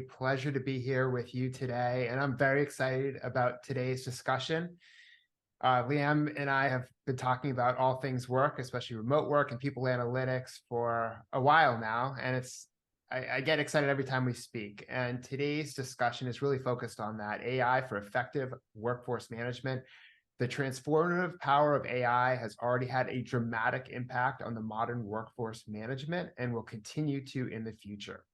a pleasure to be here with you today, and I'm very excited about today's discussion. Liam and I have been talking about all things work, especially remote work and people analytics for a while now, and I get excited every time we speak. And today's discussion is really focused on that, AI for effective workforce management. The transformative power of AI has already had a dramatic impact on the modern workforce management and will continue to in the future.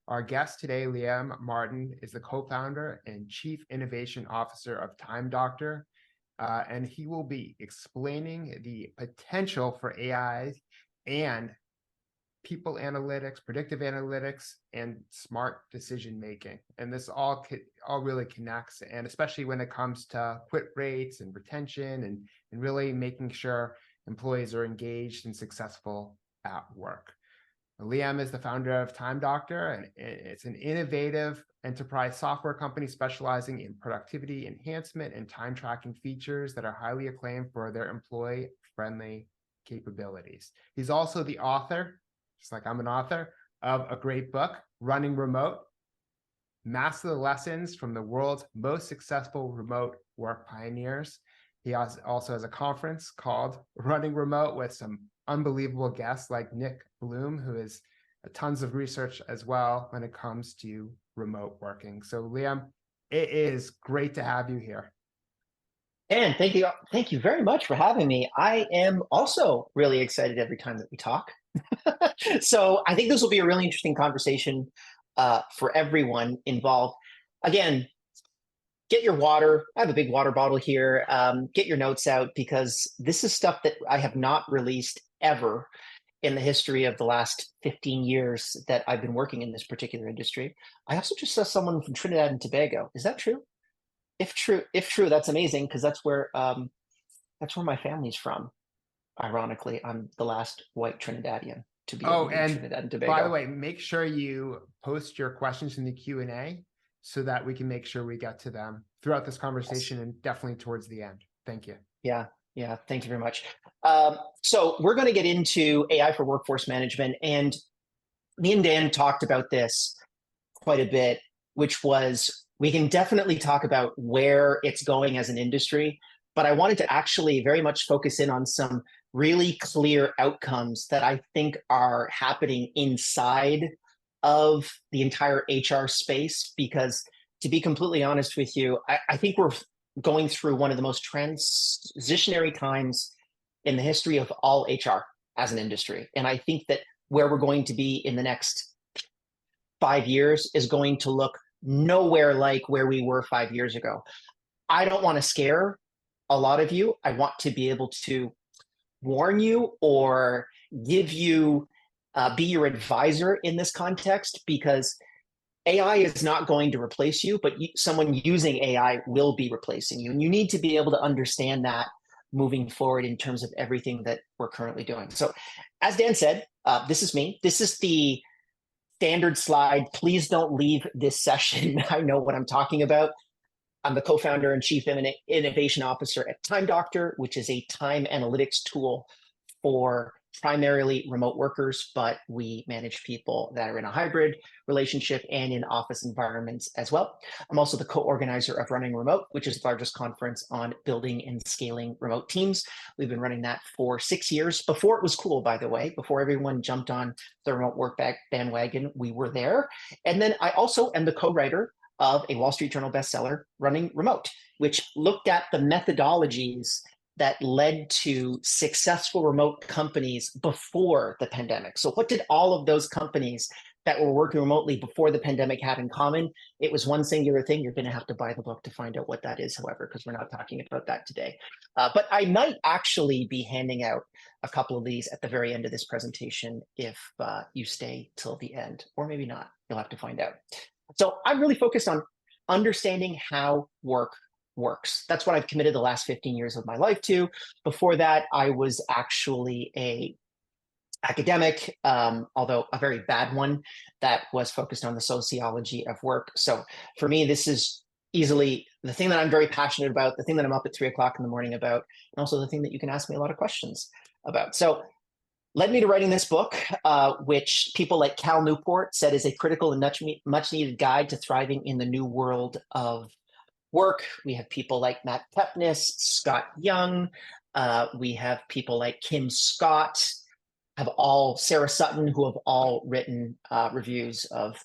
Our guest today, Liam Martin, is the co-founder and chief innovation officer of Time Doctor, and he will be explaining the potential for AI and people analytics, predictive analytics, and smart decision making. And this all really connects, and especially when it comes to quit rates and retention and really making sure employees are engaged and successful at work. Liam is the founder of Time Doctor, and it's an innovative enterprise software company specializing in productivity enhancement and time tracking features that are highly acclaimed for their employee-friendly capabilities. He's also the author, just like I'm an author, of a great book, Running Remote, Master the Lessons from the World's Most Successful Remote Work Pioneers. He also has a conference called Running Remote with some unbelievable guests like Nick Bloom, who has tons of research as well when it comes to remote working. So Liam, it is great to have you here. And thank you very much for having me. I am also really excited every time that we talk. So I think this will be a really interesting conversation for everyone involved. Again, get your water. I have a big water bottle here. Get your notes out, because this is stuff that I have not released ever in the history of the last 15 years that I've been working in this particular industry. I also just saw someone from Trinidad and Tobago. Is that true? If true, that's amazing, because that's where my family's from. Ironically, I'm the last white Trinidadian to be able to be Trinidad and Tobago. By the way, make sure you post your questions in the Q&A so that we can make sure we get to them throughout this conversation, and definitely towards the end. Thank you. Yeah. Thank you very much. So we're going to get into AI for workforce management, and me and Dan talked about this quite a bit, which was, we can definitely talk about where it's going as an industry, but I wanted to actually very much focus in on some really clear outcomes that I think are happening inside of the entire HR space, because to be completely honest with you, I think we're going through one of the most transitionary times in the history of all HR as an industry. And I think that where we're going to be in the next 5 years is going to look nowhere like where we were 5 years ago. I don't want to scare a lot of you. I want to be able to warn you or give you, be your advisor in this context, because AI is not going to replace you, but someone using AI will be replacing you. And you need to be able to understand that moving forward in terms of everything that we're currently doing. So as Dan said, this is me. This is the standard slide. Please don't leave this session. I know what I'm talking about. I'm the co-founder and chief innovation officer at Time Doctor, which is a time analytics tool for primarily remote workers, but we manage people that are in a hybrid relationship and in office environments as well. I'm also the co-organizer of Running Remote, which is the largest conference on building and scaling remote teams. We've been running that for 6 years. Before it was cool, by the way, before everyone jumped on the remote work bandwagon, we were there. And then I also am the co-writer of a Wall Street Journal bestseller, Running Remote, which looked at the methodologies that led to successful remote companies before the pandemic. So what did all of those companies that were working remotely before the pandemic have in common? It was one singular thing. You're going to have to buy the book to find out what that is, however, because we're not talking about that today. But I might actually be handing out a couple of these at the very end of this presentation if you stay till the end, or maybe not. You'll have to find out. So I'm really focused on understanding how work works. That's what I've committed the last 15 years of my life to. Before that, I was actually a academic, although a very bad one, that was focused on the sociology of work. So for me, this is easily the thing that I'm very passionate about, the thing that I'm up at 3 o'clock in the morning about, and also the thing that you can ask me a lot of questions about. So led me to writing this book, which people like Cal Newport said is a critical and much needed guide to thriving in the new world of work. We have people like Matt Kepnes, Scott Young. We have people like Kim Scott, Sarah Sutton, who have all written reviews of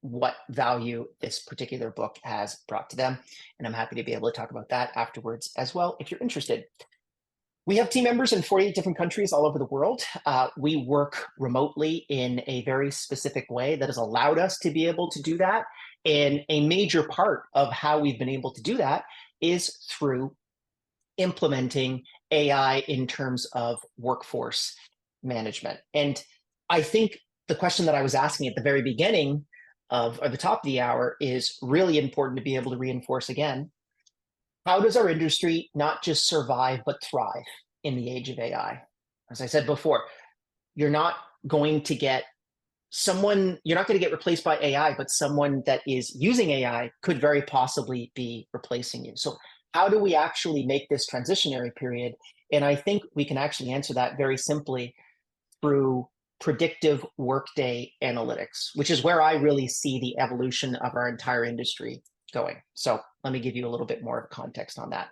what value this particular book has brought to them. And I'm happy to be able to talk about that afterwards as well, if you're interested. We have team members in 48 different countries all over the world. We work remotely in a very specific way that has allowed us to be able to do that. And a major part of how we've been able to do that is through implementing AI in terms of workforce management. And I think the question that I was asking at the very beginning of or the top of the hour is really important to be able to reinforce again. How does our industry not just survive, but thrive in the age of AI? As I said before, you're not going to get replaced by AI, but someone that is using AI could very possibly be replacing you. So how do we actually make this transitionary period? And I think we can actually answer that very simply through predictive workday analytics, which is where I really see the evolution of our entire industry going. So let me give you a little bit more of context on that.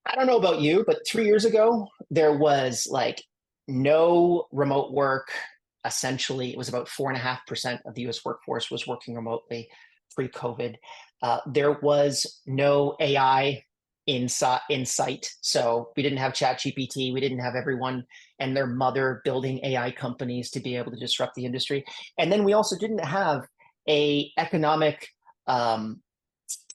I don't know about you, but 3 years ago, there was like no remote work. Essentially, it was about 4.5% of the US workforce was working remotely pre-COVID. There was no AI in sight. So we didn't have ChatGPT. We didn't have everyone and their mother building AI companies to be able to disrupt the industry. And then we also didn't have a economic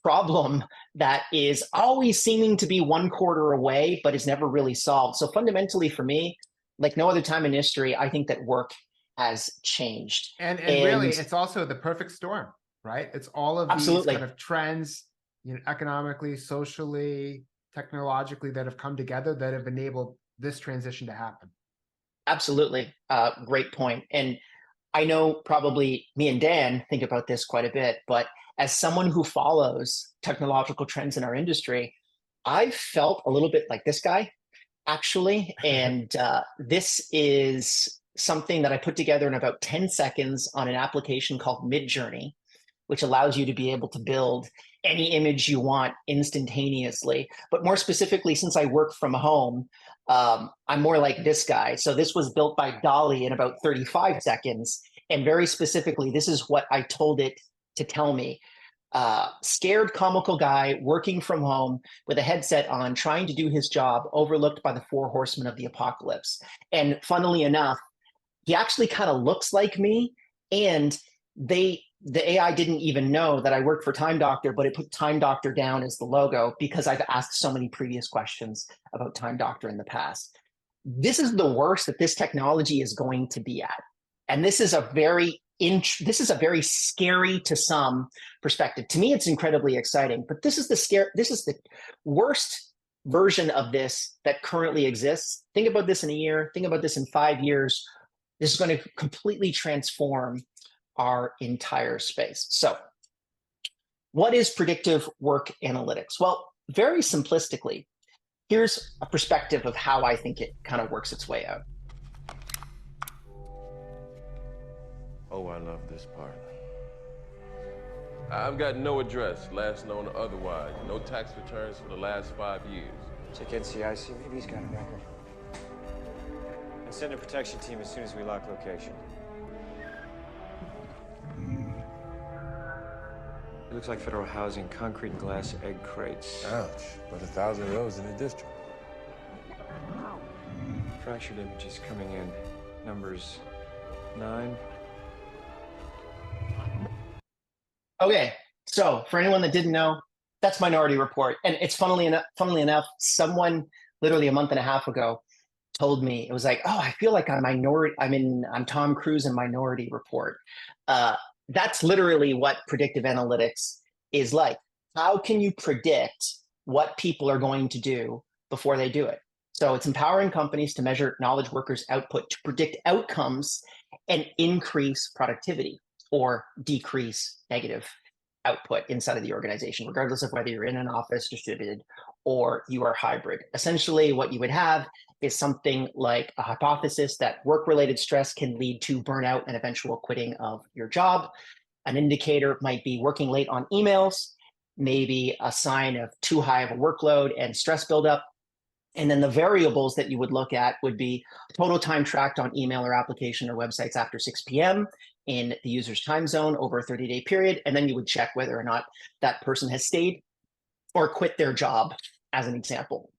problem that is always seeming to be one quarter away, but is never really solved. So fundamentally for me, like no other time in history, I think that work has changed. And really, it's also the perfect storm, right? It's all of these kind of trends, economically, socially, technologically, that have come together that have enabled this transition to happen. Absolutely. Great point. And I know probably me and Dan think about this quite a bit, but as someone who follows technological trends in our industry, I felt a little bit like this guy, actually. And this is something that I put together in about 10 seconds on an application called Midjourney, which allows you to be able to build any image you want instantaneously. But more specifically, since I work from home, I'm more like this guy. So this was built by Dolly in about 35 seconds. And very specifically, this is what I told it to tell me. Scared comical guy working from home with a headset on, trying to do his job, overlooked by the 4 horsemen of the apocalypse. And funnily enough, he actually kind of looks like me. And the AI didn't even know that I worked for Time Doctor, but it put Time Doctor down as the logo because I've asked so many previous questions about Time Doctor in the past. This is the worst that this technology is going to be at. And this is a very scary to some perspective. To me, it's incredibly exciting, but this is the worst version of this that currently exists. Think about this in a year, think about this in 5 years. This is going to completely transform our entire space. So what is predictive work analytics? Well, very simplistically, here's a perspective of how I think it kind of works its way out. Oh, I love this part. I've got no address, last known or otherwise. No tax returns for the last 5 years. Check NCIC, maybe he's got a record. And send a protection team as soon as we lock location. It looks like federal housing, concrete and glass egg crates. Ouch, but 1,000 of those in the district. Fractured images coming in. Numbers 9. Okay, so for anyone that didn't know, that's Minority Report. And it's funnily enough, someone literally a month and a half ago told me, it was like, oh, I feel like I'm Tom Cruise in Minority Report. That's literally what predictive analytics is like. How can you predict what people are going to do before they do it? So it's empowering companies to measure knowledge workers' output to predict outcomes and increase productivity or decrease negative output inside of the organization, regardless of whether you're in an office, distributed, or you are hybrid. Essentially, what you would have is something like a hypothesis that work-related stress can lead to burnout and eventual quitting of your job. An indicator might be working late on emails, maybe a sign of too high of a workload and stress buildup. And then the variables that you would look at would be total time tracked on email or application or websites after 6 p.m. in the user's time zone over a 30-day period. And then you would check whether or not that person has stayed or quit their job, as an example,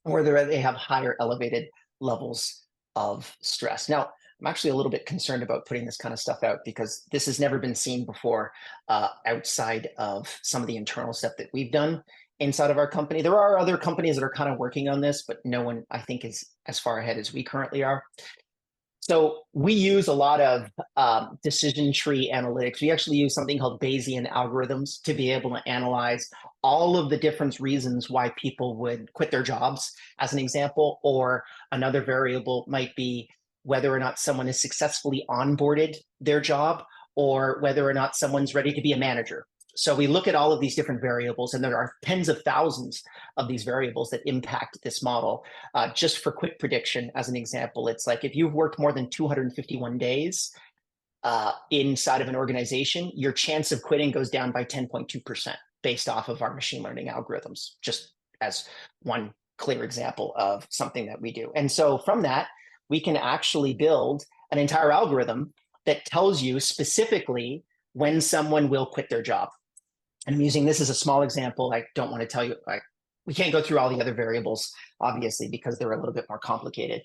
or whether they have higher elevated levels of stress. Now, I'm actually a little bit concerned about putting this kind of stuff out because this has never been seen before outside of some of the internal stuff that we've done inside of our company. There are other companies that are kind of working on this, but no one, I think, is as far ahead as we currently are. So we use a lot of decision tree analytics. We actually use something called Bayesian algorithms to be able to analyze all of the different reasons why people would quit their jobs, as an example, or another variable might be whether or not someone is successfully onboarded their job or whether or not someone's ready to be a manager. So we look at all of these different variables, and there are tens of thousands of these variables that impact this model. Just for quick prediction, as an example, it's like if you've worked more than 251 days inside of an organization, your chance of quitting goes down by 10.2% based off of our machine learning algorithms, just as one clear example of something that we do. And so from that, we can actually build an entire algorithm that tells you specifically when someone will quit their job. And I'm using this as a small example. I don't want to tell you, we can't go through all the other variables, obviously, because they're a little bit more complicated.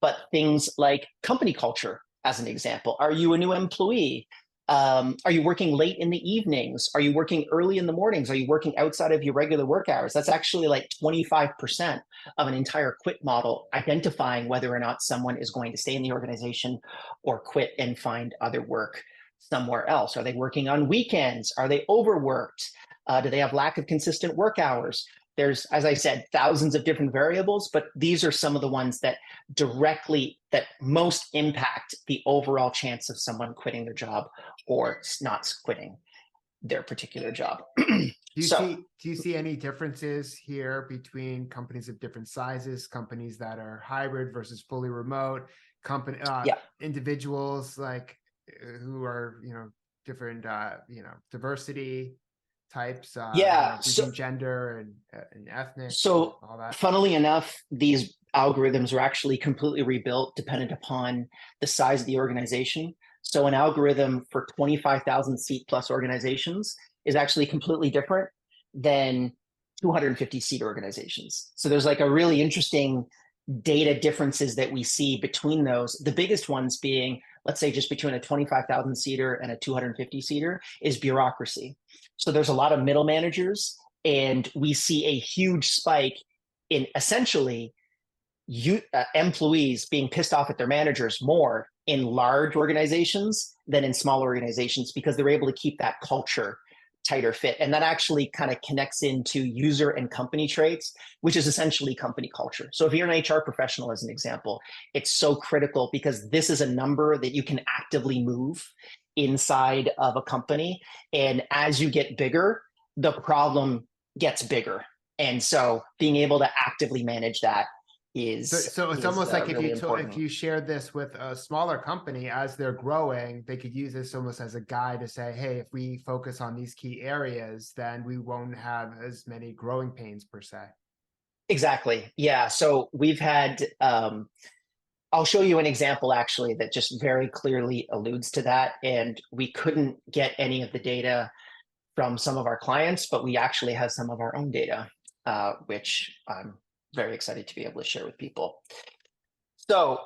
But things like company culture, as an example. Are you a new employee? Are you working late in the evenings? Are you working early in the mornings? Are you working outside of your regular work hours? That's actually like 25% of an entire quit model, identifying whether or not someone is going to stay in the organization or quit and find other work somewhere else. Are they working on weekends? Are they overworked? Do they have lack of consistent work hours? There's, as I said, thousands of different variables, but these are some of the ones that most impact the overall chance of someone quitting their job or not quitting their particular job. Do you see any differences here between companies of different sizes, companies that are hybrid versus fully remote, individuals like who are, different, diversity types, gender and ethnic, so and all that? Funnily enough, these algorithms are actually completely rebuilt dependent upon the size of the organization. So an algorithm for 25,000 seat plus organizations is actually completely different than 250 seat organizations. So there's like a really interesting data differences that we see between those. The biggest ones being, let's say, just between a 25,000 seater and a 250 seater is bureaucracy. So there's a lot of middle managers, and we see a huge spike in essentially employees being pissed off at their managers more in large organizations than in small organizations because they're able to keep that culture tighter fit. And that actually kind of connects into user and company traits, which is essentially company culture. So if you're an HR professional, as an example, it's so critical because this is a number that you can actively move inside of a company. And as you get bigger, the problem gets bigger. And so being able to actively manage that is so it's almost like really if you shared this with a smaller company as they're growing, they could use this almost as a guide to say, hey, if we focus on these key areas, then we won't have as many growing pains per se. Exactly. Yeah. So we've had, I'll show you an example actually that just very clearly alludes to that. And we couldn't get any of the data from some of our clients, but we actually have some of our own data, which I'm very excited to be able to share with people. So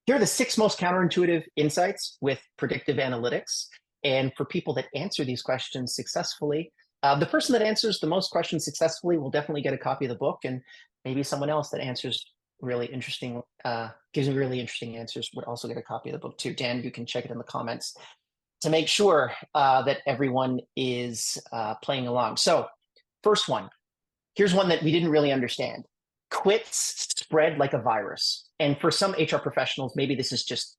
here are the 6 most counterintuitive insights with predictive analytics. And for people that answer these questions successfully, the person that answers the most questions successfully will definitely get a copy of the book, and maybe someone else that answers really interesting, gives me really interesting answers would also get a copy of the book too. Dan, you can check it in the comments to make sure that everyone is playing along. So first one, here's one that we didn't really understand. Quits spread like a virus. And for some HR professionals, maybe this is just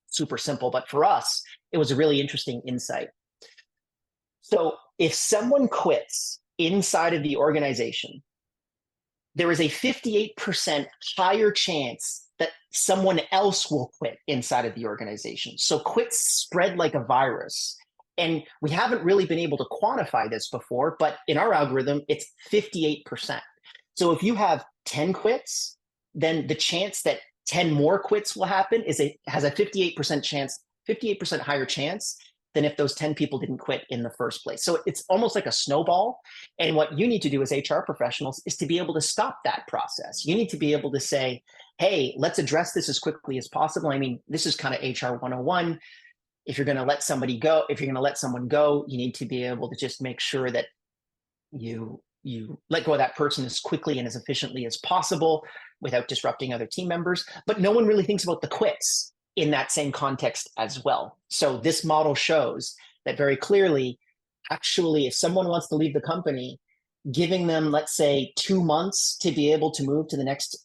super simple, but for us, it was a really interesting insight. So if someone quits inside of the organization, there is a 58% higher chance that someone else will quit inside of the organization. So quits spread like a virus. And we haven't really been able to quantify this before, but in our algorithm, it's 58%. So if you have 10 quits, then the chance that 10 more quits will happen has a 58% chance, 58% higher chance than if those 10 people didn't quit in the first place. So it's almost like a snowball. And what you need to do as HR professionals is to be able to stop that process. You need to be able to say, hey, let's address this as quickly as possible. I mean, this is kind of HR 101. If you're going to let somebody go, if you're going to let someone go, you need to be able to just make sure that you let go of that person as quickly and as efficiently as possible without disrupting other team members. But no one really thinks about the quits in that same context as well. So this model shows that very clearly, actually, if someone wants to leave the company, giving them, let's say, 2 months to be able to move to their next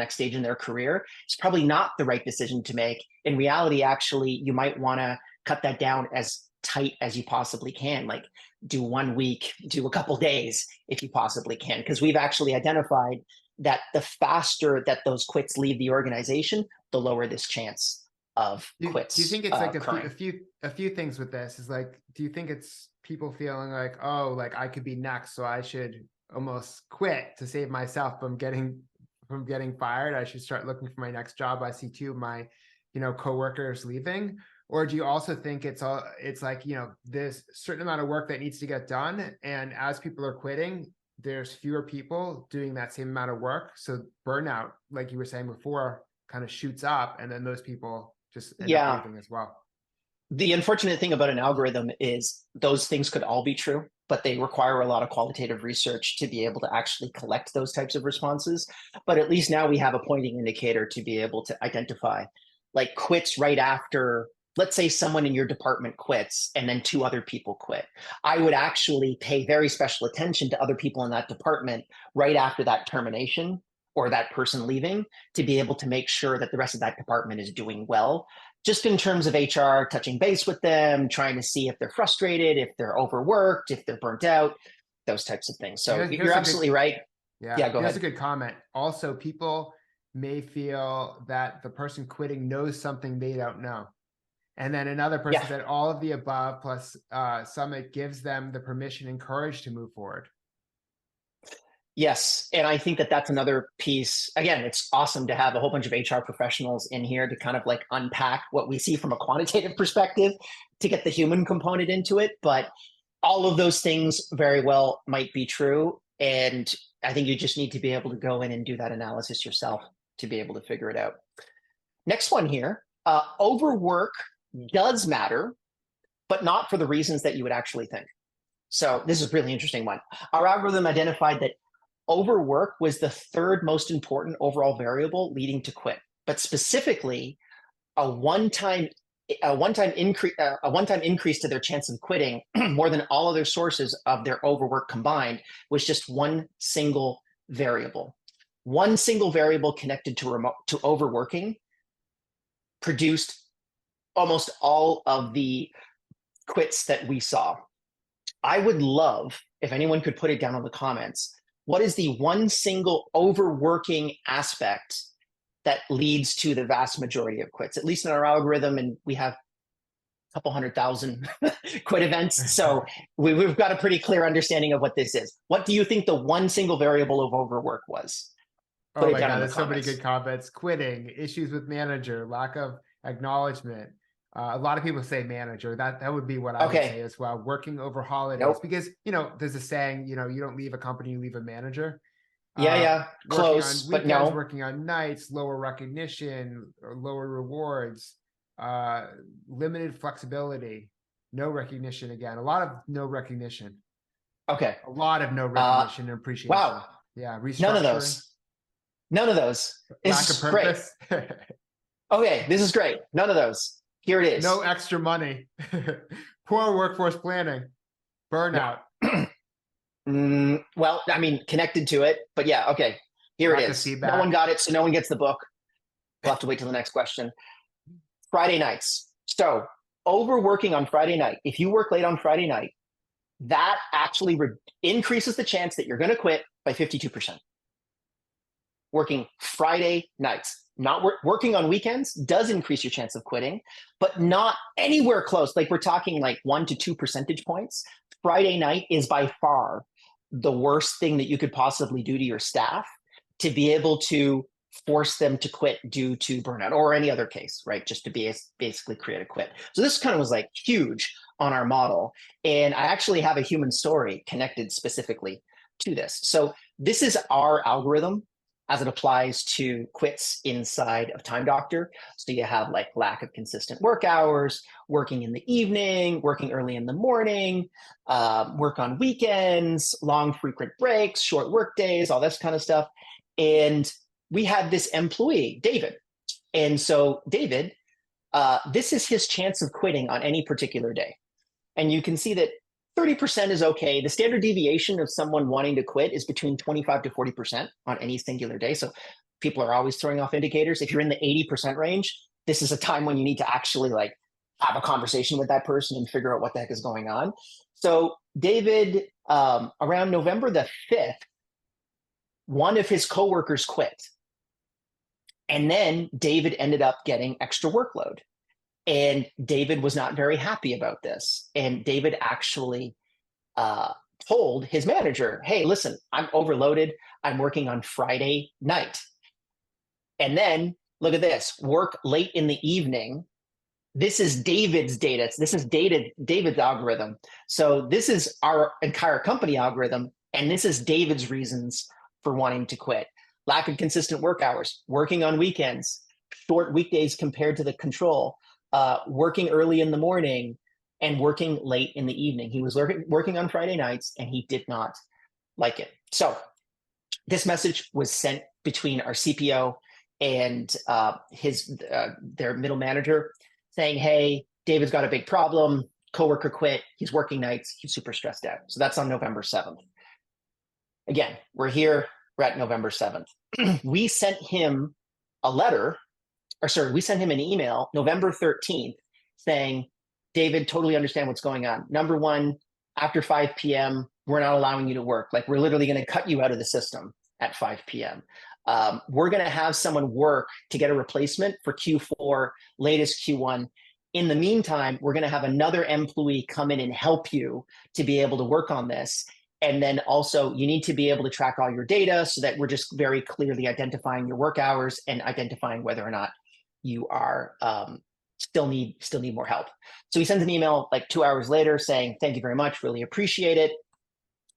stage in their career is probably not the right decision to make. In reality, actually, you might want to cut that down as tight as you possibly can. Like do 1 week, do a couple days if you possibly can, because we've actually identified that the faster that those quits leave the organization, the lower this chance of quits. Do you think it's like a few things with this is like, do you think it's people feeling like, oh, like I could be next, so I should almost quit to save myself from getting fired? I should start looking for my next job. I see two of my, coworkers leaving. Or do you also think it's like, there's a certain amount of work that needs to get done, and as people are quitting, there's fewer people doing that same amount of work. So burnout, like you were saying before, kind of shoots up, and then those people just end up leaving as well. The unfortunate thing about an algorithm is those things could all be true, but they require a lot of qualitative research to be able to actually collect those types of responses. But at least now we have a pointing indicator to be able to identify like quits right after, let's say someone in your department quits and then 2 other people quit. I would actually pay very special attention to other people in that department right after that termination or that person leaving to be able to make sure that the rest of that department is doing well. Just in terms of HR, touching base with them, trying to see if they're frustrated, if they're overworked, if they're burnt out, those types of things. So you're absolutely right. Yeah, go ahead. That's a good comment. Also, people may feel that the person quitting knows something they don't know. And then another person said all of the above, plus Summit gives them the permission and courage to move forward. Yes. And I think that that's another piece. Again, it's awesome to have a whole bunch of HR professionals in here to kind of like unpack what we see from a quantitative perspective to get the human component into it. But all of those things very well might be true. And I think you just need to be able to go in and do that analysis yourself to be able to figure it out. Next one here, overwork does matter, but not for the reasons that you would actually think. So this is a really interesting one. Our algorithm identified that overwork was the 3rd most important overall variable leading to quit, but specifically a one-time increase to their chance of quitting more than all other sources of their overwork combined was just one single variable. One single variable connected to overworking produced almost all of the quits that we saw. I would love if anyone could put it down in the comments. What is the one single overworking aspect that leads to the vast majority of quits, at least in our algorithm? And we have a couple 100,000 quit events. So we've got a pretty clear understanding of what this is. What do you think the one single variable of overwork was? Oh my God, there's so many good comments. Quitting, issues with manager, lack of acknowledgement. A lot of people say manager. That would be what I would say as well. Working over holidays, because there's a saying, you don't leave a company, you leave a manager. Close, on weekends, but no. Working on nights, lower recognition, or lower rewards, limited flexibility, no recognition. Again, a lot of no recognition. Okay, a lot of no recognition and appreciation. Wow, yeah, restructuring. None of those. Lack of purpose. Great. Okay, this is great. None of those. Here it is. No extra money. Poor workforce planning. Burnout. Well, I mean, connected to it, but yeah, okay. Here it is. No one got it, so no one gets the book. We'll have to wait till the next question. Friday nights. So overworking on Friday night. If you work late on Friday night, that actually increases the chance that you're going to quit by 52%. Working Friday nights, not working on weekends does increase your chance of quitting, but not anywhere close. Like we're talking like 1 to 2 percentage points. Friday night is by far the worst thing that you could possibly do to your staff to be able to force them to quit due to burnout or any other case, right? Just to be basically create a quit. So this kind of was like huge on our model. And I actually have a human story connected specifically to this. So this is our algorithm as it applies to quits inside of Time Doctor. So you have like lack of consistent work hours, working in the evening, working early in the morning, work on weekends, long frequent breaks, short work days, all this kind of stuff. And we had this employee, David. And so David, this is his chance of quitting on any particular day. And you can see that 30% is okay. The standard deviation of someone wanting to quit is between 25 to 40% on any singular day. So people are always throwing off indicators. If you're in the 80% range, this is a time when you need to actually like have a conversation with that person and figure out what the heck is going on. So David, around November the 5th, one of his coworkers quit. And then David ended up getting extra workload. And David was not very happy about this. And David actually told his manager, hey, listen, I'm overloaded. I'm working on Friday night. And then look at this, work late in the evening. This is David's data. This is David's algorithm. So this is our entire company algorithm. And this is David's reasons for wanting to quit. Lack of consistent work hours, working on weekends, short weekdays compared to the control, working early in the morning and working late in the evening. He was working on Friday nights and he did not like it. So this message was sent between our CPO and their middle manager saying, hey, David's got a big problem. Coworker quit. He's working nights. He's super stressed out. So that's on November 7th. Again, we're at November 7th. We sent him we sent him an email November 13th saying, David, totally understand what's going on. Number one, after 5 p.m., we're not allowing you to work. Like we're literally going to cut you out of the system at 5 p.m. We're going to have someone work to get a replacement for Q4, latest Q1. In the meantime, we're going to have another employee come in and help you to be able to work on this. And then also you need to be able to track all your data so that we're just very clearly identifying your work hours and identifying whether or not you are still need more help. So he sends an email like 2 hours later saying, thank you very much, really appreciate it.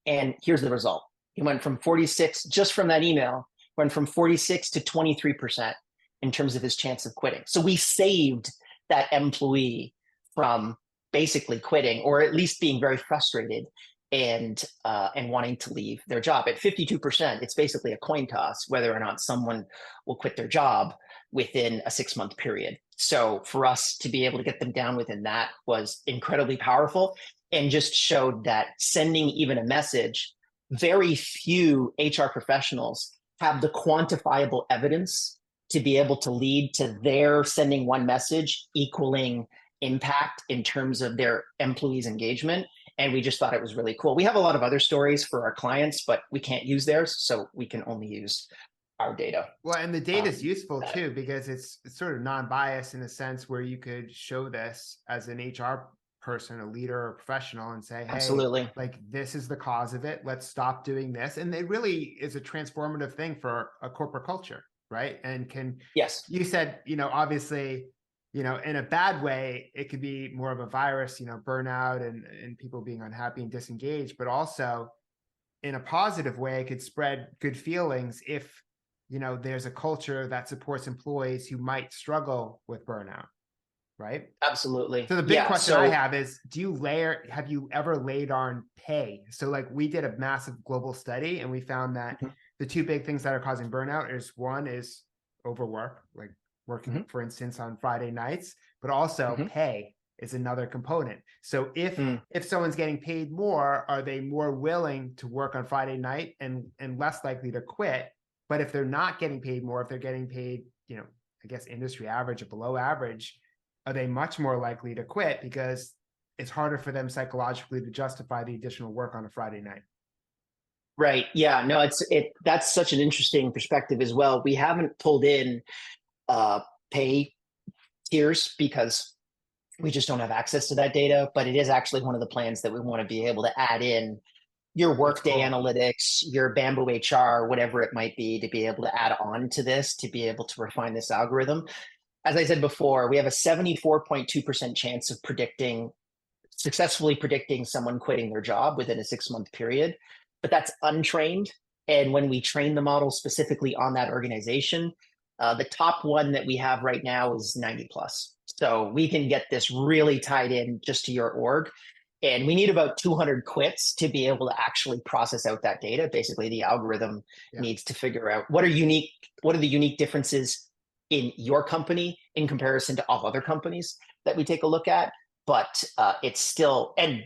And here's the result. He went from 46, just from that email, went from 46 to 23% in terms of his chance of quitting. So we saved that employee from basically quitting, or at least being very frustrated and wanting to leave their job. At 52%, it's basically a coin toss whether or not someone will quit their job within a 6-month period. So for us to be able to get them down within that was incredibly powerful and just showed that sending even a message, very few HR professionals have the quantifiable evidence to be able to lead to their sending one message equaling impact in terms of their employees' engagement. And we just thought it was really cool. We have a lot of other stories for our clients, but we can't use theirs. So we can only use our data. Well, and the data is useful too, because it's sort of non-biased in the sense where you could show this as an HR person, a leader or professional, and say, hey, absolutely, like this is the cause of it. Let's stop doing this. And it really is a transformative thing for a corporate culture, right? And yes, you said, obviously, in a bad way, it could be more of a virus, burnout and people being unhappy and disengaged, but also in a positive way, it could spread good feelings if, there's a culture that supports employees who might struggle with burnout, right? Absolutely. So the big question I have is, have you ever laid on pay? So like we did a massive global study and we found that the two big things that are causing burnout is one is overwork, like working, for instance, on Friday nights, but also pay is another component. So if someone's getting paid more, are they more willing to work on Friday night and less likely to quit? But if they're not getting paid more, if they're getting paid, I guess industry average or below average, are they much more likely to quit because it's harder for them psychologically to justify the additional work on a Friday night. Right. Yeah. No, that's such an interesting perspective as well. We haven't pulled in pay tiers because we just don't have access to that data, but it is actually one of the plans that we want to be able to add in your workday analytics, your Bamboo HR, whatever it might be, to be able to add on to this, to be able to refine this algorithm. As I said before, we have a 74.2% chance of successfully predicting someone quitting their job within a 6-month period, but that's untrained. And when we train the model specifically on that organization, the top one that we have right now is 90 plus. So we can get this really tied in just to your org. And we need about 200 quits to be able to actually process out that data. Basically, the algorithm needs to figure out what are the unique differences in your company in comparison to all other companies that we take a look at. But it's still, and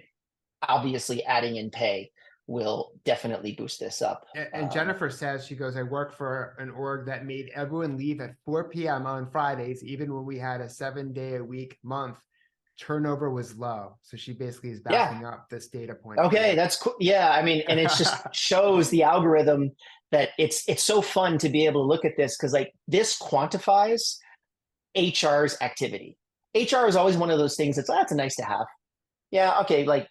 obviously adding in pay will definitely boost this up. And Jennifer says, she goes, I work for an org that made everyone leave at 4 p.m. on Fridays, even when we had a 7-day-a-week month. Turnover was low. So she basically is backing up this data point. Okay, that's cool. Yeah, I mean, and it just shows the algorithm that it's so fun to be able to look at this, because like this quantifies HR's activity. HR is always one of those things that's a nice to have. Yeah, okay, like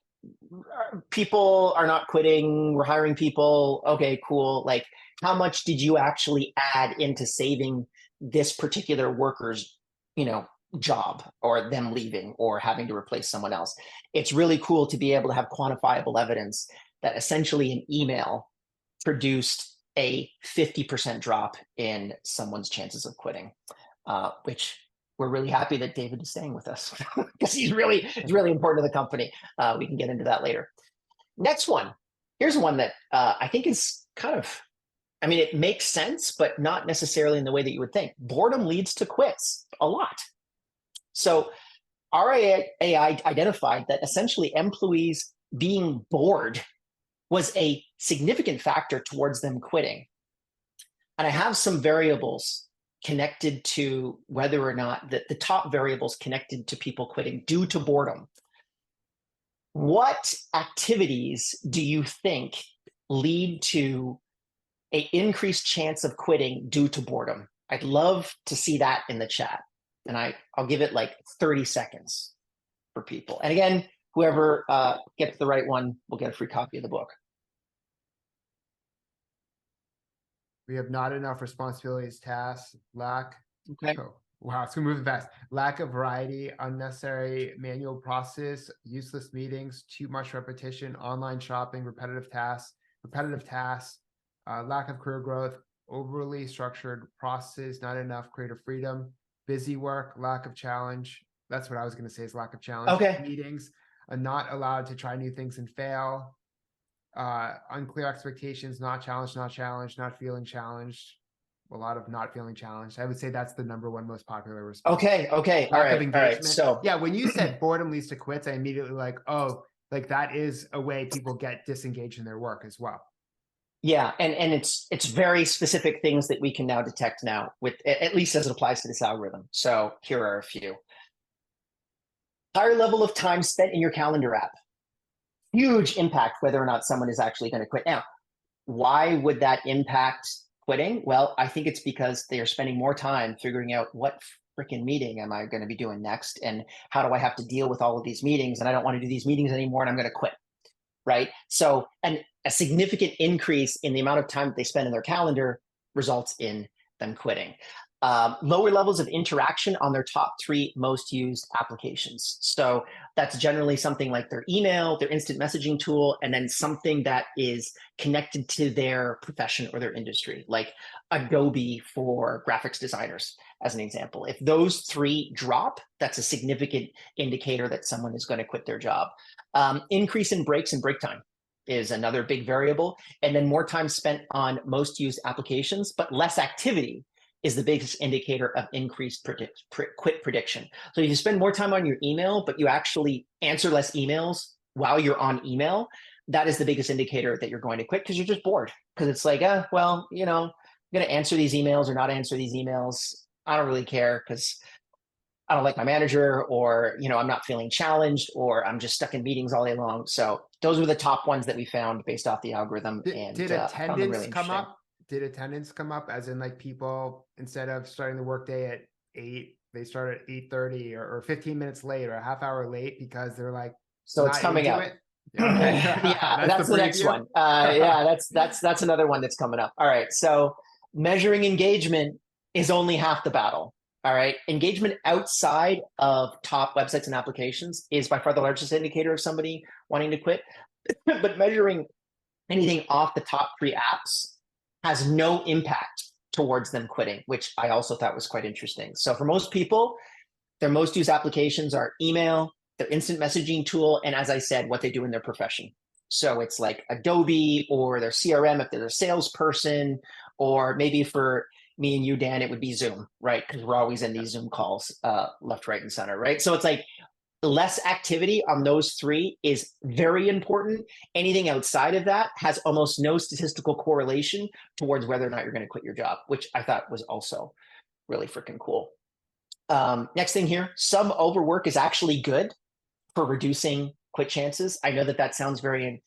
people are not quitting, we're hiring people. Okay, cool. Like, how much did you actually add into saving this particular worker's, job, or them leaving or having to replace someone else? It's really cool to be able to have quantifiable evidence that essentially an email produced a 50% drop in someone's chances of quitting, which we're really happy that David is staying with us because he's really important to the company. We can get into that later. Next one. Here's one that I think is it makes sense, but not necessarily in the way that you would think. Boredom leads to quits a lot. So our AI identified that essentially employees being bored was a significant factor towards them quitting. And I have some variables connected to whether or not the top variables connected to people quitting due to boredom. What activities do you think lead to an increased chance of quitting due to boredom? I'd love to see that in the chat. And I'll give it like 30 seconds for people. And again, whoever gets the right one will get a free copy of the book. We have not enough responsibilities, tasks, lack. Okay. Oh, wow, it's gonna move fast. Lack of variety, unnecessary manual process, useless meetings, too much repetition, online shopping, repetitive tasks, lack of career growth, overly structured processes, not enough creative freedom, busy work, lack of challenge. That's what I was going to say, is lack of challenge. Okay. Meetings, not allowed to try new things and fail. Unclear expectations, not challenged, not feeling challenged. A lot of not feeling challenged. I would say that's the number one most popular response. Okay. All right. So yeah, when you said boredom leads to quits, I immediately like that is a way people get disengaged in their work as well. Yeah, and it's very specific things that we can now detect now, with at least as it applies to this algorithm. So here are a few. Higher level of time spent in your calendar app. Huge impact whether or not someone is actually going to quit. Now, why would that impact quitting? Well, I think it's because they are spending more time figuring out what freaking meeting am I going to be doing next, and how do I have to deal with all of these meetings, and I don't want to do these meetings anymore, and I'm going to quit. Right? So, and a significant increase in the amount of time that they spend in their calendar results in them quitting. Lower levels of interaction on their top 3 most used applications. So that's generally something like their email, their instant messaging tool, and then something that is connected to their profession or their industry, like Adobe for graphics designers, as an example. If those 3 drop, that's a significant indicator that someone is going to quit their job. Increase in breaks and break time is another big variable. And then more time spent on most used applications, but less activity is the biggest indicator of increased quit prediction. So if you spend more time on your email, but you actually answer less emails while you're on email, that is the biggest indicator that you're going to quit, because you're just bored. Because it's like, I'm going to answer these emails or not answer these emails. I don't really care, because I don't like my manager, or, I'm not feeling challenged, or I'm just stuck in meetings all day long. So those were the top ones that we found based off the algorithm. And Did I found them really attendance come interesting. up? Did attendance come up as in like people, instead of starting the workday at 8, they start at 8:30 or 15 minutes late or a half hour late because they're like So it's not coming into up. it? Okay. Yeah, that's the next preview? one. Yeah, that's another one that's coming up. All right. So measuring engagement is only half the battle. All right. Engagement outside of top websites and applications is by far the largest indicator of somebody wanting to quit. But measuring anything off the top 3 apps has no impact towards them quitting, which I also thought was quite interesting. So for most people, their most used applications are email, their instant messaging tool, and as I said, what they do in their profession. So it's like Adobe or their CRM if they're a salesperson, or maybe for me and you, Dan, it would be Zoom, right? Because we're always in these Zoom calls, left, right, and center, right? So it's like less activity on those 3 is very important. Anything outside of that has almost no statistical correlation towards whether or not you're going to quit your job, which I thought was also really freaking cool. Next thing here, some overwork is actually good for reducing quit chances. I know that sounds very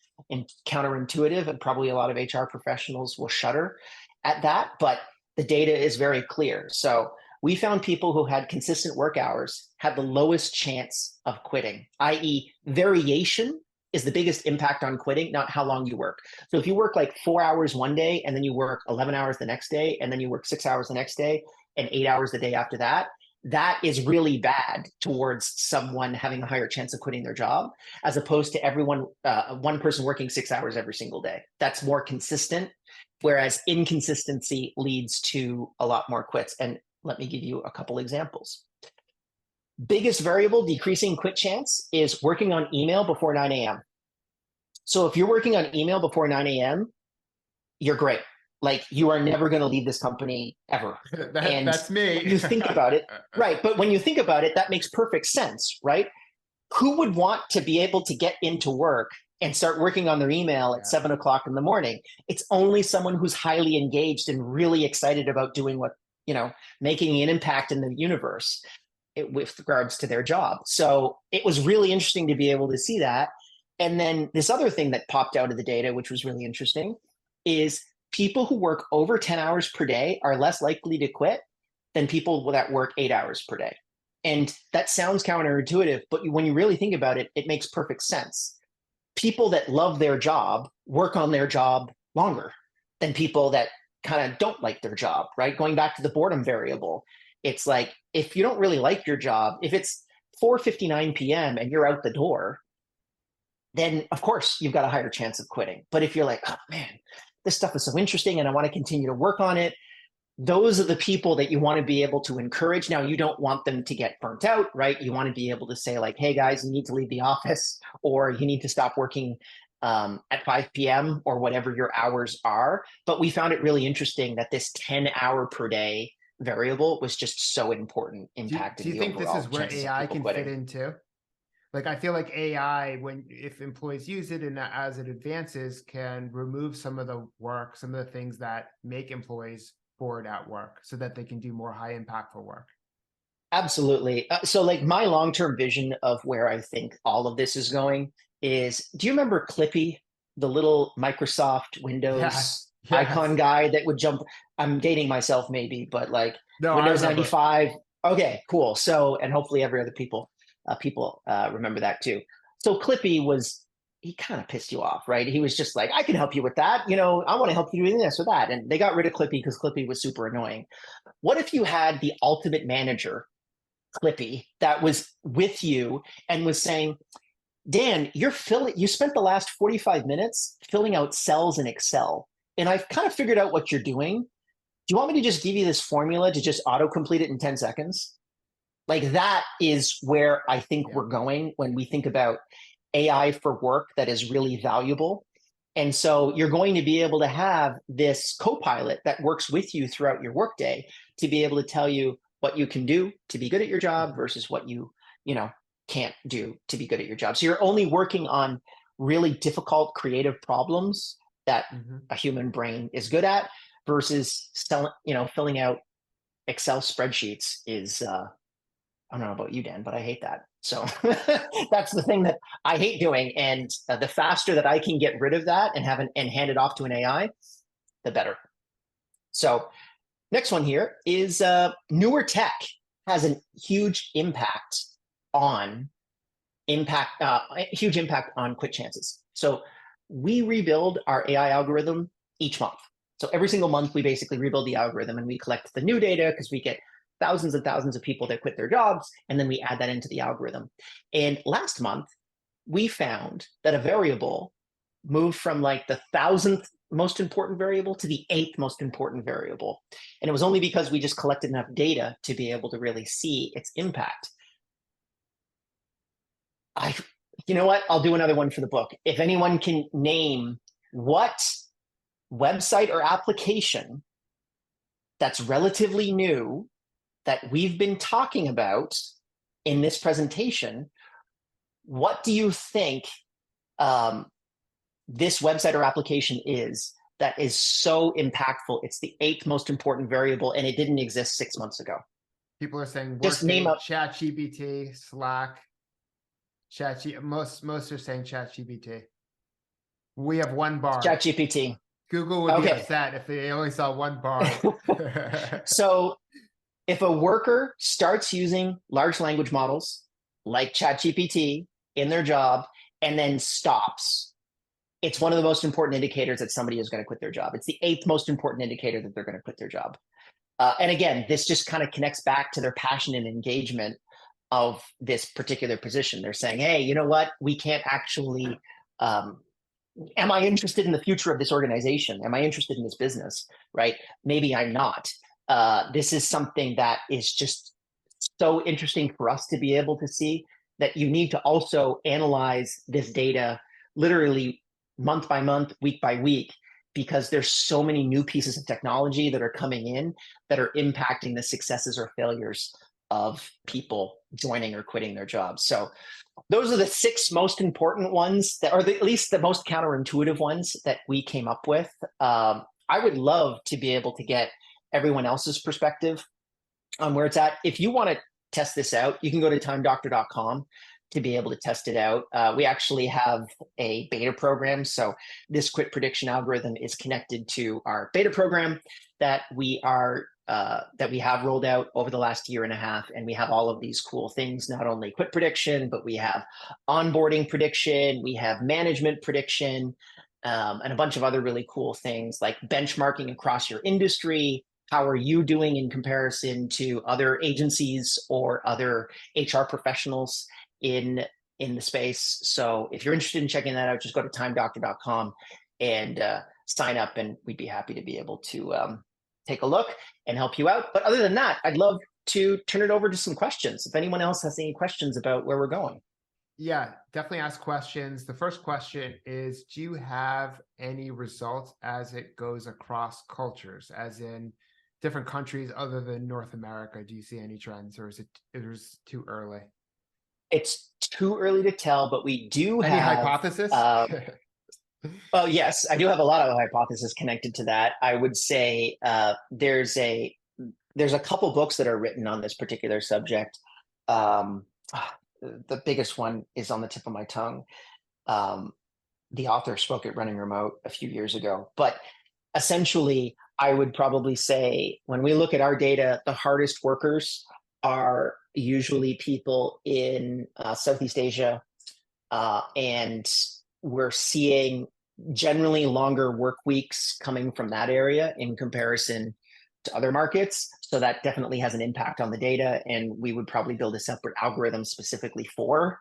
counterintuitive, and probably a lot of HR professionals will shudder at that, but the data is very clear. So we found people who had consistent work hours had the lowest chance of quitting, i.e. variation is the biggest impact on quitting, not how long you work. So if you work like 4 hours one day and then you work 11 hours the next day, and then you work 6 hours the next day and 8 hours the day after that, that is really bad towards someone having a higher chance of quitting their job, as opposed to one person working 6 hours every single day. That's more consistent, whereas inconsistency leads to a lot more quits. And let me give you a couple examples. Biggest variable decreasing quit chance is working on email before 9 a.m. So if you're working on email before 9 a.m., you're great. Like, you are never going to leave this company ever. That's me. When you think about it, right? But when you think about it, that makes perfect sense, right? Who would want to be able to get into work and start working on their email at 7 o'clock in the morning? It's only someone who's highly engaged and really excited about doing what, making an impact in the universe with regards to their job. So it was really interesting to be able to see that. And then this other thing that popped out of the data, which was really interesting, is people who work over 10 hours per day are less likely to quit than people that work 8 hours per day. And that sounds counterintuitive, but when you really think about it, it makes perfect sense. People that love their job work on their job longer than people that kind of don't like their job, right? Going back to the boredom variable, it's like, if you don't really like your job, if it's 4:59 p.m. and you're out the door, then of course you've got a higher chance of quitting. But if you're like, oh man, this stuff is so interesting and I want to continue to work on it, those are the people that you want to be able to encourage. Now, you don't want them to get burnt out, right? You want to be able to say like, hey guys, you need to leave the office, or you need to stop working at 5 p.m. or whatever your hours are. But we found it really interesting that this 10-hour per day variable was just so important, impacting do you the think this overall is where chances of AI people can quitting. fit into? Like, I feel like AI, if employees use it and as it advances, can remove some of the work, some of the things that make employees bored at work, so that they can do more high impactful work. Absolutely. So like, my long-term vision of where I think all of this is going is, do you remember Clippy, the little Microsoft Windows Yes. icon guy that would jump? I'm dating myself maybe, but like No, Windows I remember. 95. Okay, cool. So, and hopefully every other people remember that too. So Clippy he kind of pissed you off, right? He was just like, I can help you with that. I want to help you do this or that. And they got rid of Clippy because Clippy was super annoying. What if you had the ultimate manager, Clippy, that was with you and was saying, Dan, you spent the last 45 minutes filling out cells in Excel, and I've kind of figured out what you're doing. Do you want me to just give you this formula to just auto-complete it in 10 seconds? Like, that is where I think we're going when we think about AI for work that is really valuable. And so you're going to be able to have this co-pilot that works with you throughout your workday to be able to tell you what you can do to be good at your job versus what you can't do to be good at your job. So you're only working on really difficult creative problems that a human brain is good at, versus filling out Excel spreadsheets is I don't know about you, Dan, but I hate that. So that's the thing that I hate doing. And the faster that I can get rid of that and hand it off to an AI, the better. So next one here is newer tech has a huge impact on quit chances. So we rebuild our AI algorithm each month. So every single month, we basically rebuild the algorithm and we collect the new data because we get thousands and thousands of people that quit their jobs, and then we add that into the algorithm. And last month, we found that a variable moved from like the 1,000th most important variable to the 8th most important variable. And it was only because we just collected enough data to be able to really see its impact. You know what? I'll do another one for the book. If anyone can name what website or application that's relatively new that we've been talking about in this presentation, what do you think this website or application is that is so impactful? It's the 8th most important variable, and it didn't exist 6 months ago. People are saying Just name up ChatGPT, Slack, most are saying ChatGPT. We have one bar. ChatGPT. Google would be upset if they only saw one bar. So if a worker starts using large language models like ChatGPT in their job and then stops, it's one of the most important indicators that somebody is going to quit their job. It's the 8th most important indicator that they're going to quit their job. And again, this just kind of connects back to their passion and engagement of this particular position. They're saying, hey, you know what? We can't actually, am I interested in the future of this organization? Am I interested in this business? Right? Maybe I'm not. This is something that is just so interesting for us to be able to see, that you need to also analyze this data literally month by month, week by week, because there's so many new pieces of technology that are coming in that are impacting the successes or failures of people joining or quitting their jobs. So those are the 6 most important ones that, or at least the most counterintuitive ones that we came up with. I would love to be able to get everyone else's perspective on where it's at. If you want to test this out, you can go to timedoctor.com to be able to test it out. We actually have a beta program. So this quit prediction algorithm is connected to our beta program that we have rolled out over the last year and a half. And we have all of these cool things, not only quit prediction, but we have onboarding prediction, we have management prediction, and a bunch of other really cool things like benchmarking across your industry. How are you doing in comparison to other agencies or other HR professionals in the space? So if you're interested in checking that out, just go to timedoctor.com and sign up, and we'd be happy to be able to take a look and help you out. But other than that, I'd love to turn it over to some questions. If anyone else has any questions about where we're going. Yeah, definitely ask questions. The first question is, do you have any results as it goes across cultures, as in different countries other than North America? Do you see any trends, or is it too early? It's too early to tell, but we do Any have hypothesis? Oh, yes, I do have a lot of hypotheses connected to that. I would say there's a couple books that are written on this particular subject. The biggest one is on the tip of my tongue. The author spoke at Running Remote a few years ago. But essentially, I would probably say when we look at our data, the hardest workers are usually people in Southeast Asia. And we're seeing generally longer work weeks coming from that area in comparison to other markets. So that definitely has an impact on the data. And we would probably build a separate algorithm specifically for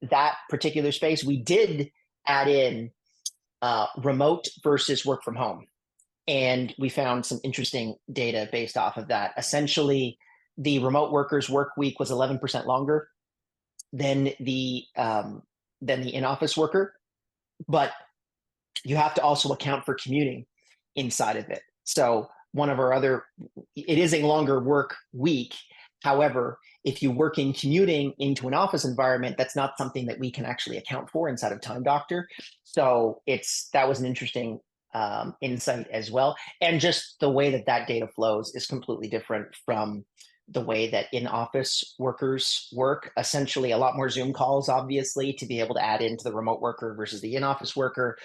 that particular space. We did add in remote versus work from home. And we found some interesting data based off of that. Essentially, the remote workers' work week was 11% longer than the in-office worker, but you have to also account for commuting inside of it. So it is a longer work week. However, if you work in commuting into an office environment, that's not something that we can actually account for inside of Time Doctor. So that was an interesting insight as well. And just the way that data flows is completely different from the way that in-office workers work. Essentially, a lot more Zoom calls, obviously, to be able to add into the remote worker versus the in-office worker,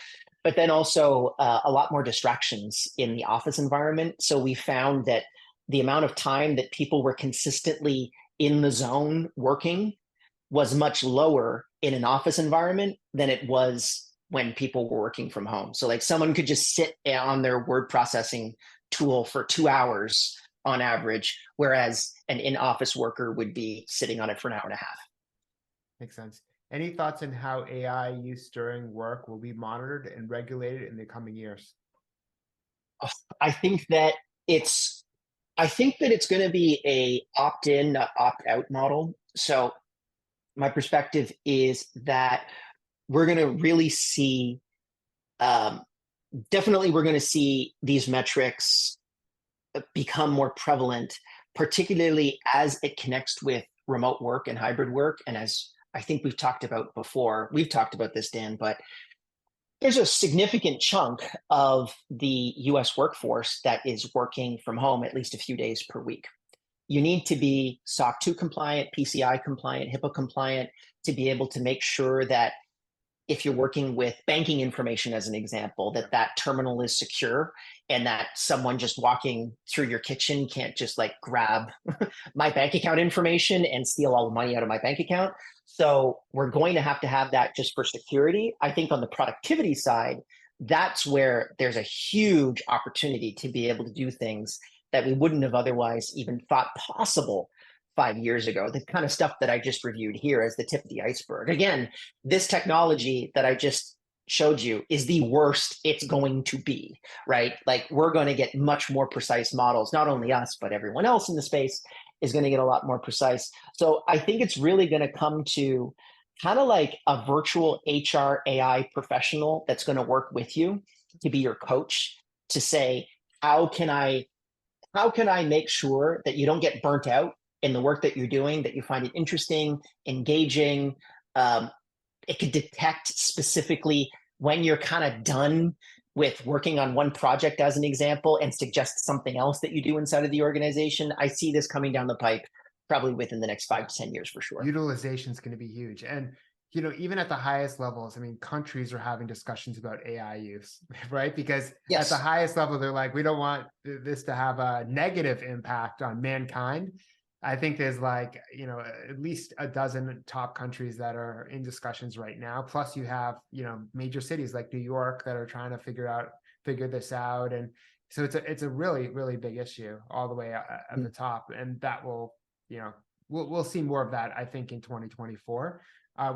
but then also a lot more distractions in the office environment. So we found that the amount of time that people were consistently in the zone working was much lower in an office environment than it was when people were working from home. So like someone could just sit on their word processing tool for 2 hours on average, whereas an in-office worker would be sitting on it for an hour and a half. Makes sense. Any thoughts on how AI use during work will be monitored and regulated in the coming years? I think that it's going to be a opt-in, not opt-out model. So my perspective is that we're going to really see, definitely we're going to see these metrics become more prevalent, particularly as it connects with remote work and hybrid work. And as I think we've talked about before, we've talked about this, Dan, but there's a significant chunk of the US workforce that is working from home at least a few days per week. You need to be SOC 2 compliant, PCI compliant, HIPAA compliant to be able to make sure that if you're working with banking information, as an example, that that terminal is secure and that someone just walking through your kitchen can't just like grab my bank account information and steal all the money out of my bank account. So we're going to have that just for security. I think on the productivity side, that's where there's a huge opportunity to be able to do things that we wouldn't have otherwise even thought possible 5 years ago. The kind of stuff that I just reviewed here as the tip of the iceberg. Again, this technology that I just showed you is the worst it's going to be, right? Like we're going to get much more precise models. Not only us, but everyone else in the space is going to get a lot more precise. So I think it's really going to come to kind of like a virtual HR AI professional that's going to work with you to be your coach to say, how can I make sure that you don't get burnt out in the work that you're doing, that you find it interesting, engaging? It could detect specifically when you're kind of done with working on one project, as an example, and suggest something else that you do inside of the organization. I see this coming down the pipe probably within the next 5 to 10 years for sure. Utilization is going to be huge. And, you know, even at the highest levels, I mean, countries are having discussions about AI use, right? Because Yes. at the highest level, they're like, we don't want this to have a negative impact on mankind. I think there's like, you know, at least a dozen top countries that are in discussions right now. Plus you have, you know, major cities like New York that are trying to figure this out. And so it's a really, really big issue all the way at the top. And that will, you know, we'll see more of that, I think, in 2024.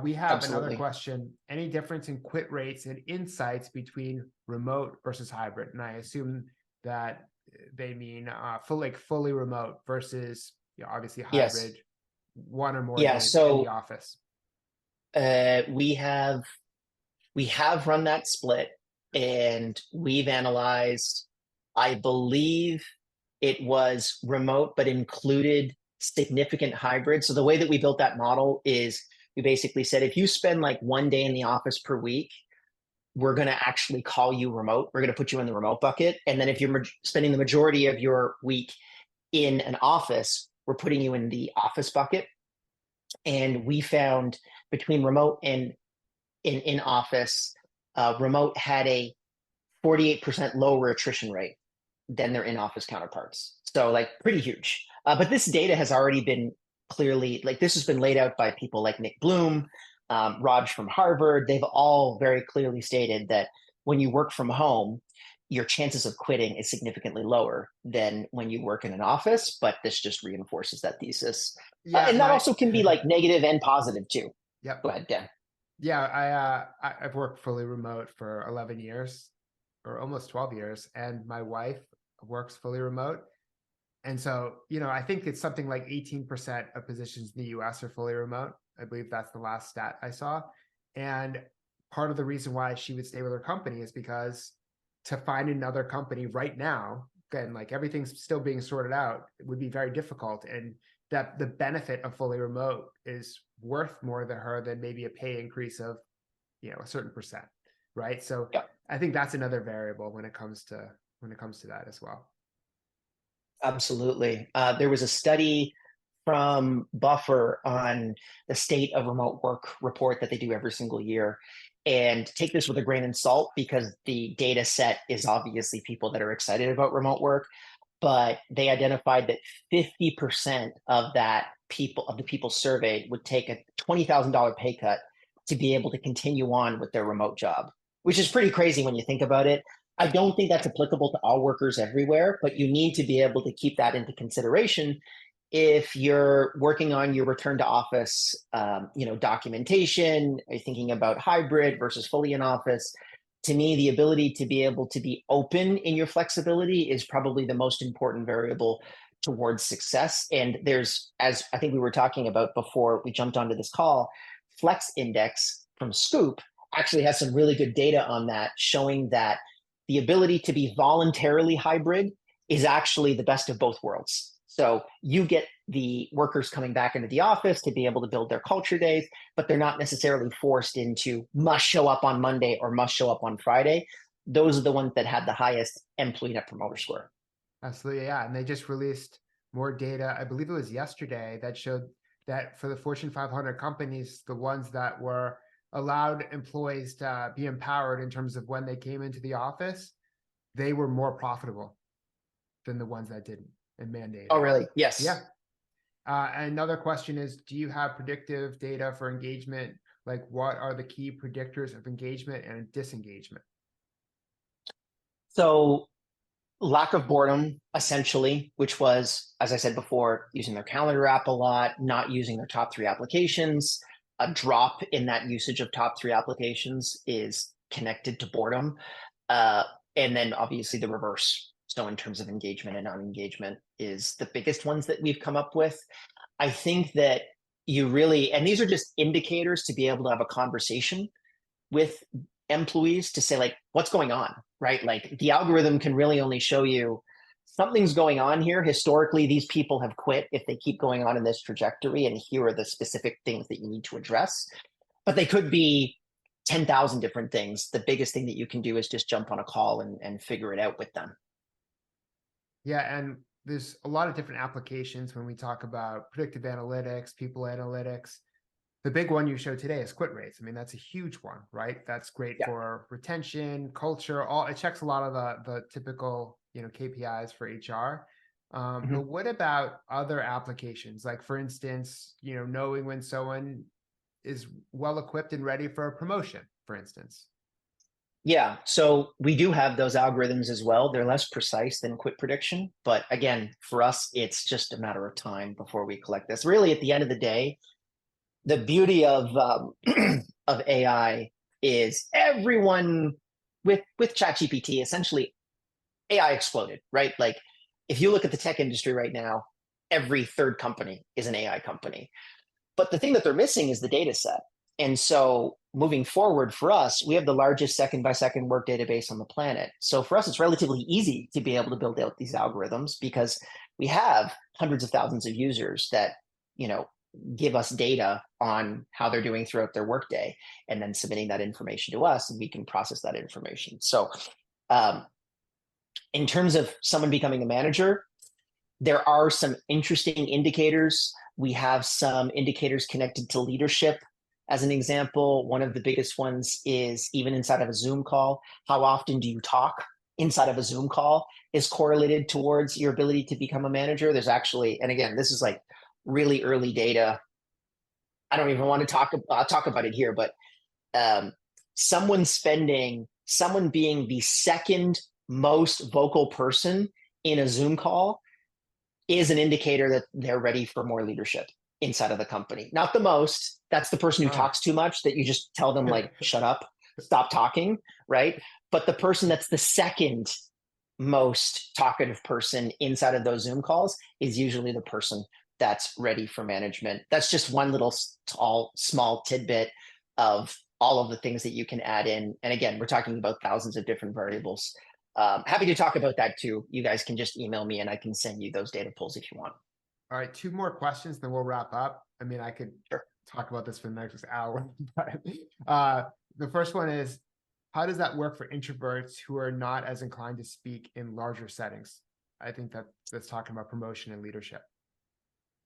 We have Absolutely. Another question. Any difference in quit rates and insights between remote versus hybrid? And I assume that they mean fully remote versus, you know, obviously hybrid, Yes. one or more Yeah, days so in the office. we have run that split, and we've analyzed, I believe it was remote, but included significant hybrid. So the way that we built that model is we basically said, if you spend like 1 day in the office per week, we're going to actually call you remote. We're going to put you in the remote bucket. And then if you're spending the majority of your week in an office, we're putting you in the office bucket. And we found between remote and in office, remote had a 48% lower attrition rate than their in-office counterparts. So like pretty huge. But this data has already been clearly, like this has been laid out by people like Nick Bloom, Raj from Harvard. They've all very clearly stated that when you work from home, your chances of quitting is significantly lower than when you work in an office, but this just reinforces that thesis. Yeah, And that also can be like negative and positive too. Yep. Go ahead, Dan. Yeah, I've worked fully remote for 11 years or almost 12 years, and my wife works fully remote. And so, you know, I think it's something like 18% of positions in the US are fully remote. I believe that's the last stat I saw. And part of the reason why she would stay with her company is because to find another company right now, again, like everything's still being sorted out, it would be very difficult. And that the benefit of fully remote is worth more to her than maybe a pay increase of, you know, a certain percent, right? So Yeah. I think that's another variable when it comes to that as well. Absolutely. There was a study from Buffer on the state of remote work report that they do every single year. And take this with a grain of salt because the data set is obviously people that are excited about remote work, but they identified that 50% of the people surveyed would take a $20,000 pay cut to be able to continue on with their remote job, which is pretty crazy when you think about it. I don't think that's applicable to all workers everywhere, but you need to be able to keep that into consideration if you're working on your return to office, documentation. Are you thinking about hybrid versus fully in office? To me, the ability to be able to be open in your flexibility is probably the most important variable towards success. And there's, as I think we were talking about before we jumped onto this call, Flex Index from Scoop actually has some really good data on that, showing that the ability to be voluntarily hybrid is actually the best of both worlds. So you get the workers coming back into the office to be able to build their culture days, but they're not necessarily forced into must show up on Monday or must show up on Friday. Those are the ones that had the highest employee net promoter score. Absolutely, yeah. And they just released more data, I believe it was yesterday, that showed that for the Fortune 500 companies, the ones that were allowed employees to be empowered in terms of when they came into the office, they were more profitable than the ones that didn't and mandated. Oh, really? Yes. Yeah. Another question is, do you have predictive data for engagement? Like, what are the key predictors of engagement and disengagement? So lack of boredom, essentially, which was, as I said before, using their calendar app a lot, not using their top 3 applications. A drop in that usage of top 3 applications is connected to boredom. And then obviously the reverse. So in terms of engagement and non-engagement is the biggest ones that we've come up with. I think that you really, and these are just indicators to be able to have a conversation with employees to say, like, what's going on, right? Like the algorithm can really only show you something's going on here. Historically, these people have quit if they keep going on in this trajectory, and here are the specific things that you need to address. But they could be 10,000 different things. The biggest thing that you can do is just jump on a call and figure it out with them. Yeah, and there's a lot of different applications when we talk about predictive analytics, people analytics. The big one you showed today is quit rates. I mean, that's a huge one, right? That's great for retention, culture, it checks a lot of the typical, KPIs for HR. But what about other applications? Like, for instance, knowing when someone is well equipped and ready for a promotion, for instance. Yeah, so we do have those algorithms as well. They're less precise than quit prediction, but again, for us, it's just a matter of time before we collect this. Really, at the end of the day, the beauty of of AI is everyone with ChatGPT, essentially AI exploded, right? Like if you look at the tech industry right now, every third company is an AI company. But the thing that they're missing is the data set. And so moving forward for us, we have the largest second by second work database on the planet. So for us, it's relatively easy to be able to build out these algorithms because we have hundreds of thousands of users that, give us data on how they're doing throughout their workday and then submitting that information to us, and we can process that information. So in terms of someone becoming a manager, there are some interesting indicators. We have some indicators connected to leadership. As an example, one of the biggest ones is even inside of a Zoom call, how often do you talk inside of a Zoom call is correlated towards your ability to become a manager. There's actually, and again, this is like really early data. I don't even want to talk about it here, but someone being the second most vocal person in a Zoom call is an indicator that they're ready for more leadership inside of the company. Not the most. That's the person who talks too much that you just tell them like, shut up, stop talking, right? But the person that's the second most talkative person inside of those Zoom calls is usually the person that's ready for management. That's just one little small tidbit of all of the things that you can add in. And again, we're talking about thousands of different variables. Happy to talk about that too. You guys can just email me and I can send you those data pulls if you want. All right, 2 more questions, then we'll wrap up. I mean, I could talk about this for the next hour, but the first one is, how does that work for introverts who are not as inclined to speak in larger settings? I think that's talking about promotion and leadership.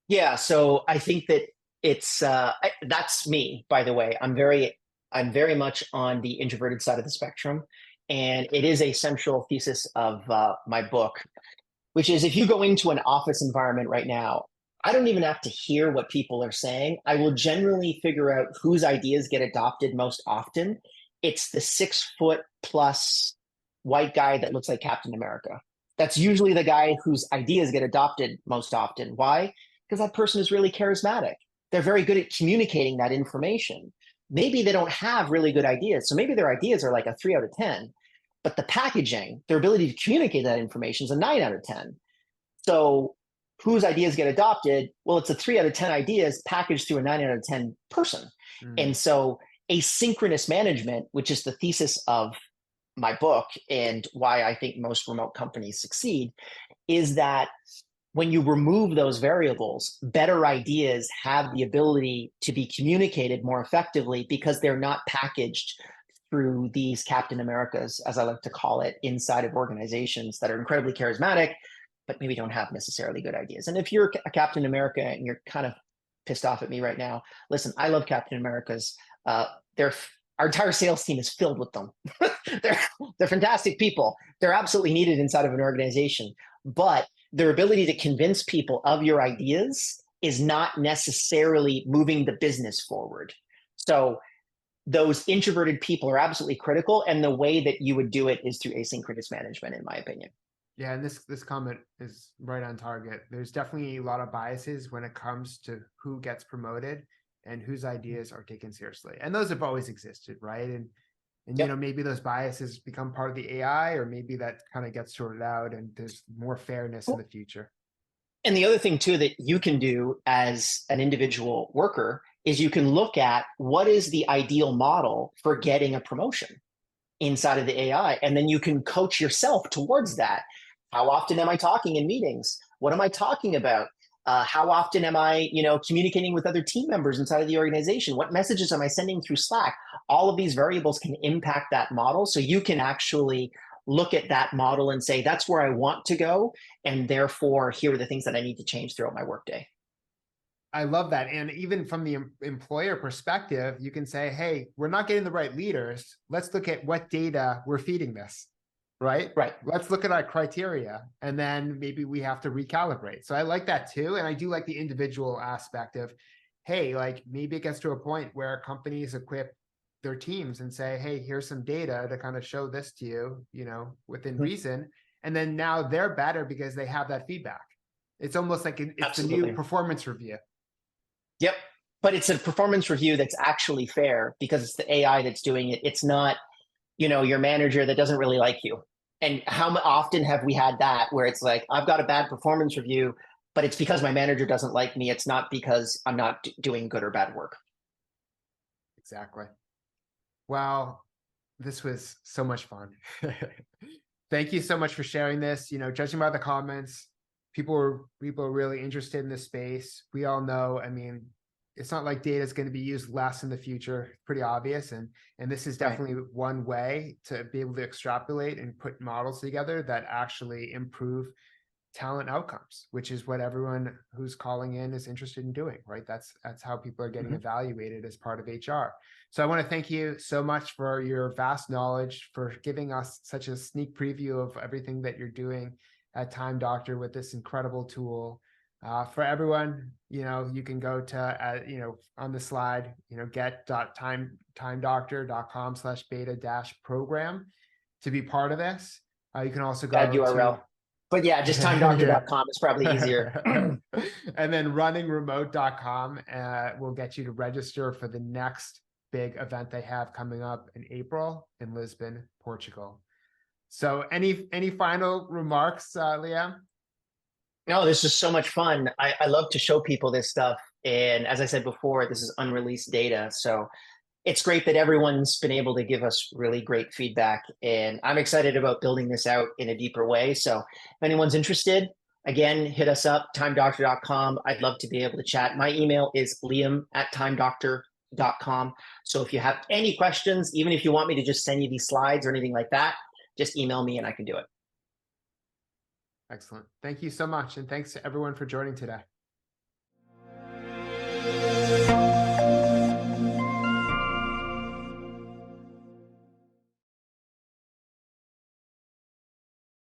Yeah, so I think that it's that's me, by the way. I'm very much on the introverted side of the spectrum, and it is a central thesis of my book, which is if you go into an office environment right now, I don't even have to hear what people are saying. I will generally figure out whose ideas get adopted most often. It's the 6 foot plus white guy that looks like Captain America. That's usually the guy whose ideas get adopted most often. Why? Because that person is really charismatic. They're very good at communicating that information. Maybe they don't have really good ideas. So maybe their ideas are like a 3 out of 10, but the packaging, their ability to communicate that information is a 9 out of 10. So whose ideas get adopted? Well, it's a 3 out of 10 ideas packaged through a 9 out of 10 person. And so asynchronous management, which is the thesis of my book and why I think most remote companies succeed, is that when you remove those variables, better ideas have the ability to be communicated more effectively because they're not packaged through these Captain Americas, as I like to call it, inside of organizations that are incredibly charismatic, but maybe don't have necessarily good ideas. And if you're a Captain America and you're kind of pissed off at me right now, listen, I love Captain Americas. Our entire sales team is filled with them. they're fantastic people. They're absolutely needed inside of an organization, but their ability to convince people of your ideas is not necessarily moving the business forward. So those introverted people are absolutely critical. And the way that you would do it is through asynchronous management, in my opinion. Yeah, and this comment is right on target. There's definitely a lot of biases when it comes to who gets promoted and whose ideas are taken seriously. And those have always existed, right? And you know, maybe those biases become part of the AI, or maybe that kind of gets sorted out and there's more fairness in the future. And the other thing too that you can do as an individual worker is you can look at what is the ideal model for getting a promotion inside of the AI. And then you can coach yourself towards that. How often am I talking in meetings? What am I talking about? How often am I, communicating with other team members inside of the organization? What messages am I sending through Slack? All of these variables can impact that model. So you can actually look at that model and say, that's where I want to go. And therefore, here are the things that I need to change throughout my workday. I love that. And even from the employer perspective, you can say, hey, we're not getting the right leaders. Let's look at what data we're feeding this. Right? Let's look at our criteria, and then maybe we have to recalibrate. So I like that too. And I do like the individual aspect of, hey, like maybe it gets to a point where companies equip their teams and say, hey, here's some data to kind of show this to you, within reason. And then now they're better because they have that feedback. It's almost like it's a new performance review. Yep. But it's a performance review that's actually fair because it's the AI that's doing it. It's not your manager that doesn't really like you. And how often have we had that where it's like, I've got a bad performance review, but it's because my manager doesn't like me. It's not because I'm not doing good or bad work. Exactly. Well, this was so much fun. Thank you so much for sharing this. Judging by the comments, people are really interested in this space. We all know, it's not like data is going to be used less in the future. It's pretty obvious. And this is definitely one way to be able to extrapolate and put models together that actually improve talent outcomes, which is what everyone who's calling in is interested in doing, right? That's how people are getting evaluated as part of HR. So I want to thank you so much for your vast knowledge, for giving us such a sneak preview of everything that you're doing at Time Doctor with this incredible tool. For everyone, you can go to, on the slide, get.timedoctor.com/beta-program to be part of this. You can also go to URL. But yeah, just timedoctor.com is probably easier. And then runningremote.com will get you to register for the next big event they have coming up in April in Lisbon, Portugal. So any final remarks, Liam? No, this is so much fun. I love to show people this stuff. And as I said before, this is unreleased data. So it's great that everyone's been able to give us really great feedback. And I'm excited about building this out in a deeper way. So if anyone's interested, again, hit us up, timedoctor.com. I'd love to be able to chat. My email is liam@timedoctor.com. So if you have any questions, even if you want me to just send you these slides or anything like that, just email me and I can do it. Excellent. Thank you so much. And thanks to everyone for joining today.